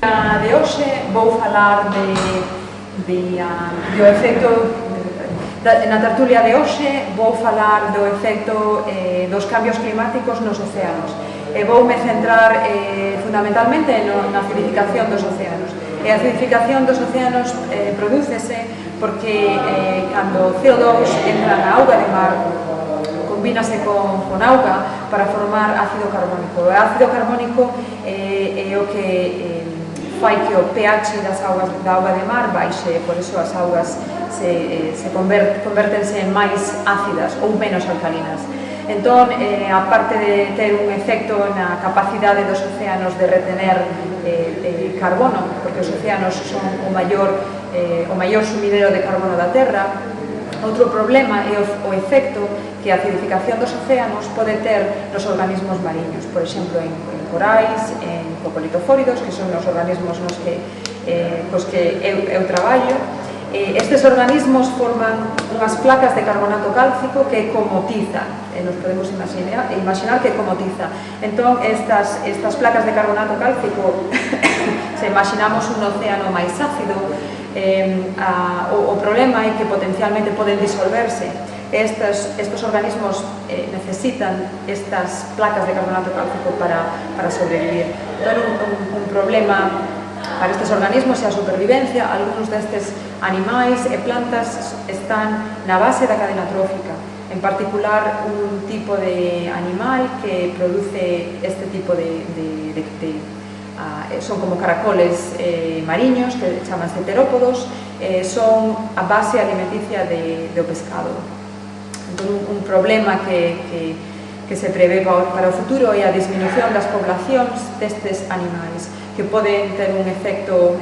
De hoxe vou falar do efecto na tertulia de hoxe vou falar do efecto dos cambios climáticos nos océanos e voume centrar fundamentalmente na acidificación dos océanos. E a acidificación dos océanos prodúcese porque cando o CO2 entra na auga de mar combínase con auga para formar ácido carbónico. O ácido carbónico é o que fai que o pH da auga de mar baixe, por iso as augas convertense en máis ácidas ou menos alcalinas. Entón, aparte de ter un efecto na capacidade dos océanos de retener carbono, porque os océanos son o maior sumidero de carbono da Terra, outro problema é o efecto que a acidificación dos océanos pode ter nos organismos mariños, por exemplo, en corais, en cocolitofóridos, que son os organismos nos que eu traballo. Estes organismos forman unhas placas de carbonato cálcico que como tiza, nos podemos imaginar que como tiza. Entón, estas placas de carbonato cálcico, se imaginamos un océano máis ácido, o problema é que potencialmente poden disolverse. Estos organismos necesitan estas placas de carbonato cálcico para sobrevivir. Entón, un problema para estes organismos é a supervivencia. Algúns destes animais e plantas están na base da cadena trófica, en particular un tipo de animal que produce este tipo son como caracoles mariños que chamanse terópodos, son a base alimenticia do pescado. Entón, un problema que se prevé para o futuro é a disminución das poblacións destes animais, que poden ter un efecto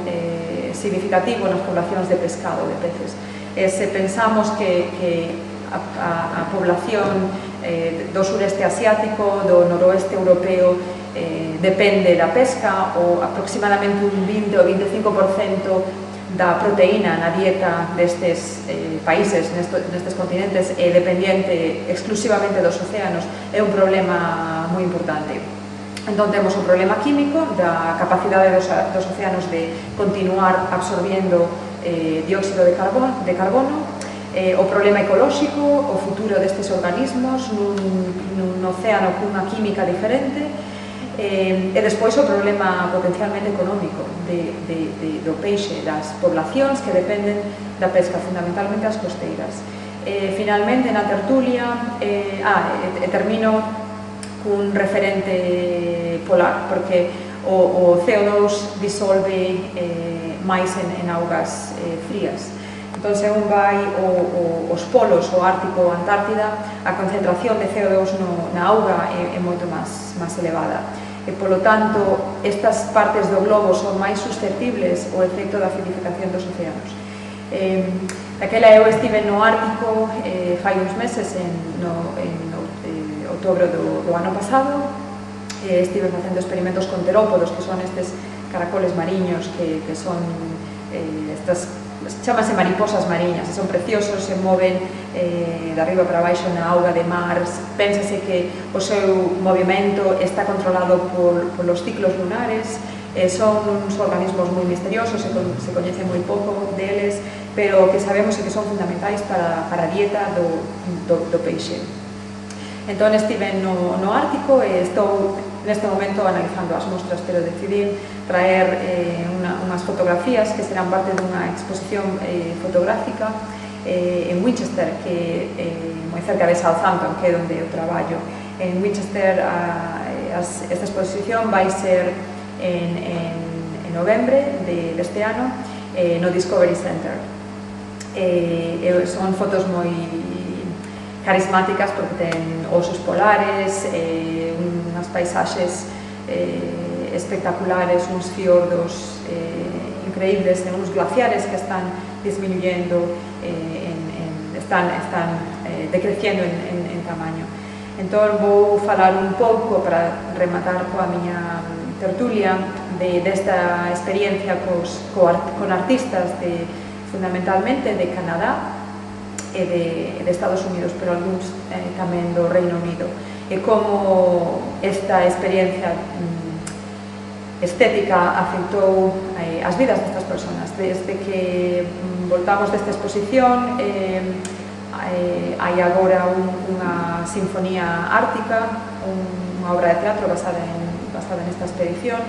significativo nas poblacións de pescado, de peces. Se pensamos que a población do sureste asiático, do noroeste europeo, depende da pesca, ou aproximadamente un 20 ou 25% da proteína na dieta destes países, nestes continentes, é dependiente exclusivamente dos océanos, é un problema moi importante. Entón, temos o problema químico da capacidade dos océanos de continuar absorbiendo dióxido de carbono, o problema ecolóxico, o futuro destes organismos nun océano cunha química diferente, e despois o problema potencialmente económico do peixe, das poblacións que dependen da pesca, fundamentalmente as costeiras. Finalmente, na tertulia, termino cun referente polar, porque o CO2 disolve máis en augas frías. Entón, según vai os polos, o Ártico ou a Antártida, a concentración de CO2 na auga é moito máis elevada. E, polo tanto, estas partes do globo son máis susceptibles ao efecto da acidificación dos océanos. Daquela eu estive no Ártico fai uns meses, en outubro do ano pasado, estive facendo experimentos con terópodos, que son estes caracoles mariños que son chamase mariposas mariñas, son preciosos, se moven de arriba para baixo na auga de mar. Pénsase que o seu movimento está controlado polos ciclos lunares. Son uns organismos moi misteriosos, se coñece moi pouco deles, pero que sabemos que son fundamentais para a dieta do peixe. Entón, estive no Ártico e estou neste momento analizando as mostras, pero decidí traer unhas fotografías que serán parte dunha exposición fotográfica en Winchester, que é moi cerca de Southampton, que é onde eu traballo. En Winchester esta exposición vai ser en novembre deste ano no Discovery Center. Son fotos moi carismáticas porque ten osos polares, unhas paisaxes espectaculares, uns fiordos increíbles, uns glaciares que están disminuyendo, están decreciendo en tamaño. Entón, vou falar un pouco para rematar coa miña tertulia desta experiencia con artistas fundamentalmente de Canadá e de Estados Unidos, pero algúns tamén do Reino Unido, e como esta experiencia estética afectou as vidas destas personas. Desde que voltamos desta exposición, hai agora unha sinfonía ártica, unha obra de teatro basada nesta expedición.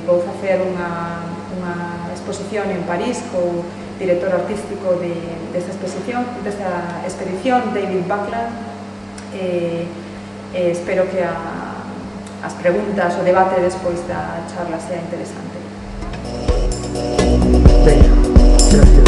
Vou facer unha exposición en París co director artístico desta expedición, David Buckland. Espero que as preguntas, o debate despois da charla sea interesante. Gracias.